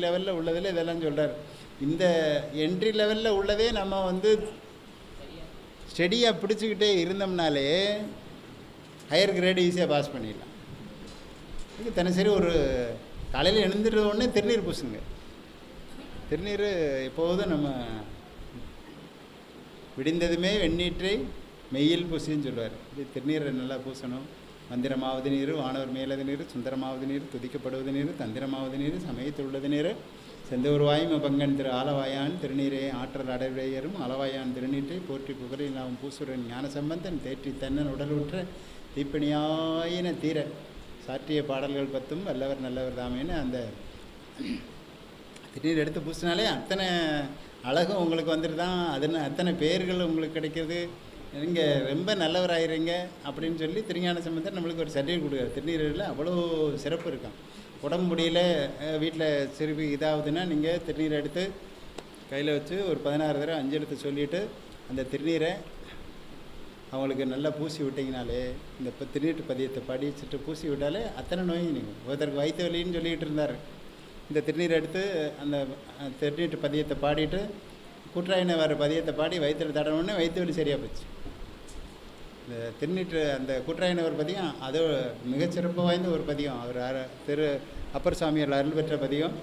லெவலில் உள்ளதில் இதெல்லாம் சொல்கிறார். இந்த என்ட்ரி லெவலில் உள்ளதே நம்ம வந்து ஸ்டடியாக பிடிச்சிக்கிட்டே இருந்தோம்னாலே ஹையர் கிரேடு ஈஸியாக பாஸ் பண்ணிடலாம். இதுக்கு தினசரி ஒரு காலையில் எழுந்துடுற உடனே திருநீர் பூசுங்க. திருநீர் எப்போதும் நம்ம விடிந்ததுமே வெந்நீற்றை மெய்யில் பூசின்னு சொல்லுவார். இது திருநீரை நல்லா பூசணும். மந்திரமாவது நீர், வானவர் மேலது நீர், சுந்தரமாவது நீர், துதிக்கப்படுவது நீர், தந்திரமாவது நீர், சமயத்துள்ளது நீர், செந்தூர்வாயும் பங்கன் திரு ஆலவாயான் திருநீரே ஆற்றல் அடைவையரும் அளவாயான் திருநீற்றை போற்றி புகழில் நாம் பூசுரன் ஞான சம்பந்தன் தேற்றி தன்னன் உடலுற்ற தீப்பணியாயின தீர சாற்றிய பாடல்கள் பத்தும் வல்லவர் நல்லவர் தாமேன்னு அந்த திருநீர் எடுத்து பூசினாலே அத்தனை அழகும் உங்களுக்கு வந்துட்டு தான். அதுன்னு அத்தனை பேர்கள் உங்களுக்கு கிடைக்கிறது. நீங்கள் ரொம்ப நல்லவராகிறீங்க அப்படின்னு சொல்லி திருஞான சம்பந்தர் நம்மளுக்கு ஒரு சர்டிஃபிகேட் கொடுக்குறாரு. திருநீரில் அவ்வளோ சிறப்பு இருக்கான். உடம்பு முடியல, வீட்டில் சிறுபி இதாகுதுன்னா நீங்கள் திருநீரை எடுத்து கையில் வச்சு ஒரு 16 தடவை 5 எழுத்து சொல்லிவிட்டு அந்த திருநீரை அவங்களுக்கு நல்லா பூசி விட்டிங்கனாலே, இந்த திருநீட்டு பதியத்தை படிச்சுட்டு பூசி விட்டாலே அத்தனை நோயும் நீங்கள். ஒருத்தருக்கு வயிற்று வலின்னு சொல்லிகிட்டு இருந்தார். இந்த திருநீரை எடுத்து அந்த திருநீட்டு பதியத்தை பாடிட்டு கூற்றாயின வர பதியத்தை பாடி வயிற்றில் தடவுன்னே வயிற்று வலி சரியாக போச்சு. இந்த திருநீற்று அந்த கூற்றாயினவர் பதியம் அது மிகச்சிறப்பு வாய்ந்த ஒரு பதியம். அவர் திரு அப்பர் சாமியார் அருள் பெற்ற பதியம்.